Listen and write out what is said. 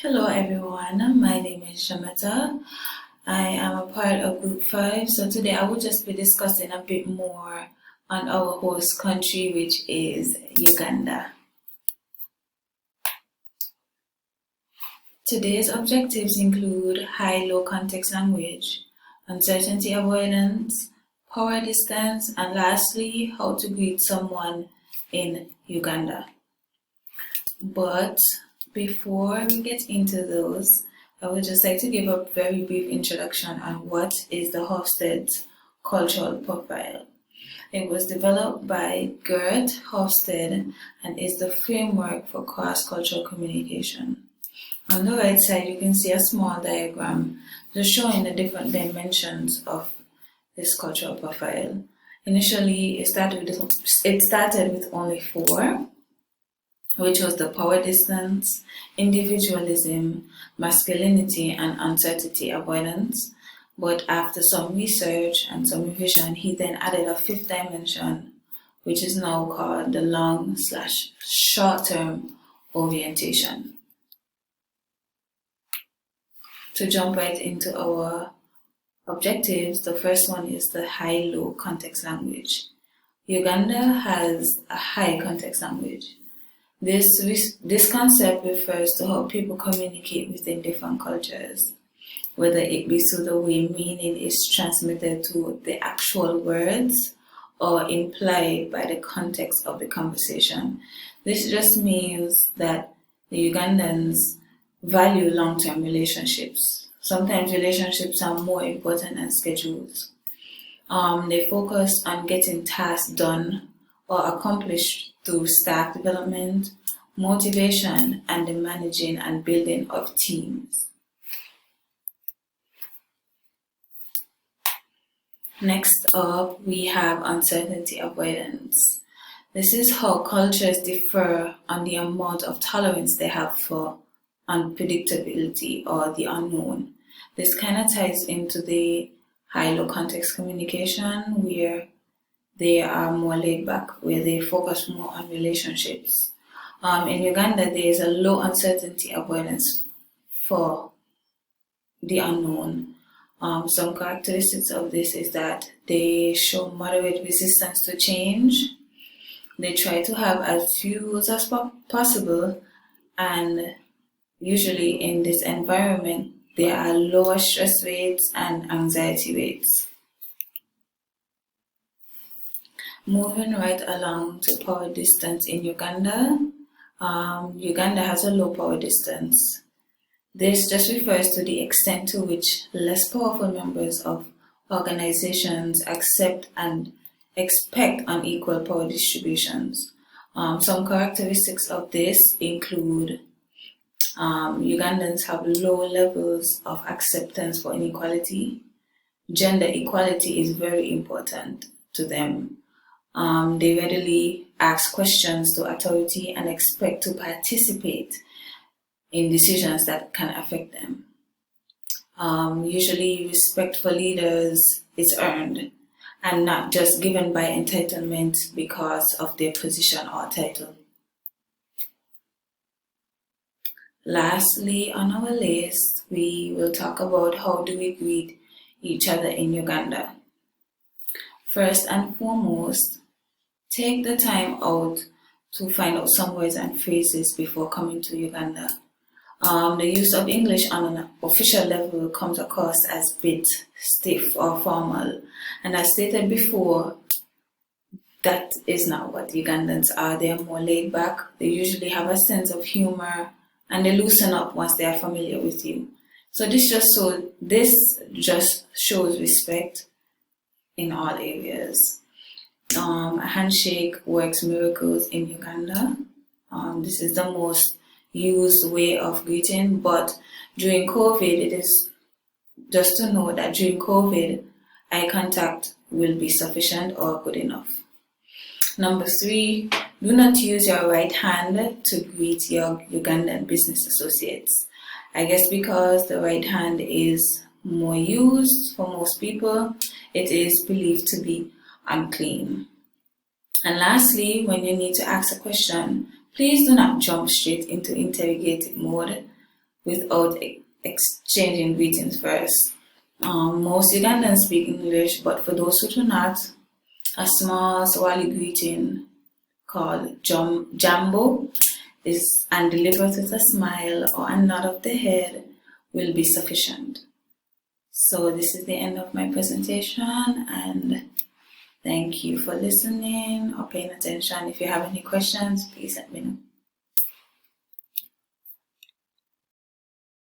Hello everyone, my name is Shamata. I am a part of Group 5, so today I will just be discussing a bit more on our host country, which is Uganda. Today's objectives include high-low context language, uncertainty avoidance, power distance, and lastly, how to greet someone in Uganda. But before we get into those, I would just like to give a very brief introduction on what is the Hofstede's cultural profile. It was developed by Gert Hofstede and is the framework for cross-cultural communication. On the right side, you can see a small diagram just showing the different dimensions of this cultural profile. Initially, it started with only 4, which was the power distance, individualism, masculinity, and uncertainty avoidance. But after some research and some revision, he then added a 5th dimension, which is now called the long/short-term orientation. To jump right into our objectives, the first one is the high-low context language. Uganda has a high context language. This concept refers to how people communicate within different cultures, whether it be through the way meaning is transmitted through the actual words or implied by the context of the conversation. This just means that the Ugandans value long-term relationships. Sometimes relationships are more important than schedules. They focus on getting tasks done or accomplished through staff development, motivation, and the managing and building of teams. Next up, we have uncertainty avoidance. This is how cultures differ on the amount of tolerance they have for unpredictability or the unknown. This kind of ties into the high-low context communication, where they are more laid back, where they focus more on relationships. In Uganda, there is a low uncertainty avoidance for the unknown. Some characteristics of this is that they show moderate resistance to change. They try to have as few rules as possible, and usually in this environment, there are lower stress rates and anxiety rates. Moving right along to power distance in Uganda. Uganda has a low power distance. This just refers to the extent to which less powerful members of organizations accept and expect unequal power distributions. Some characteristics of this include Ugandans have low levels of acceptance for inequality. Gender equality is very important to them. They readily ask questions to authority and expect to participate in decisions that can affect them. Usually, respect for leaders is earned and not just given by entitlement because of their position or title. Lastly, on our list, we will talk about how do we greet each other in Uganda. First and foremost, take the time out to find out some words and phrases before coming to Uganda. The use of English on an official level comes across as a bit stiff or formal. And as stated before, that is not what Ugandans are. They are more laid back. They usually have a sense of humor and they loosen up once they are familiar with you. So this just shows respect in all areas. A handshake works miracles in Uganda. This is the most used way of greeting, but during COVID, it is just to know that during COVID, eye contact will be sufficient or good enough. Number 3, do not use your right hand to greet your Ugandan business associates. I guess because the right hand is more used for most people, it is believed to be unclean. And lastly, when you need to ask a question, please do not jump straight into interrogative mode. without exchanging greetings first. Most Ugandans speak English, but for those who do not, a small Swahili greeting called Jambo is and delivered with a smile or a nod of the head will be sufficient. So this is the end of my presentation, and thank you for listening or paying attention. If you have any questions, please let me know.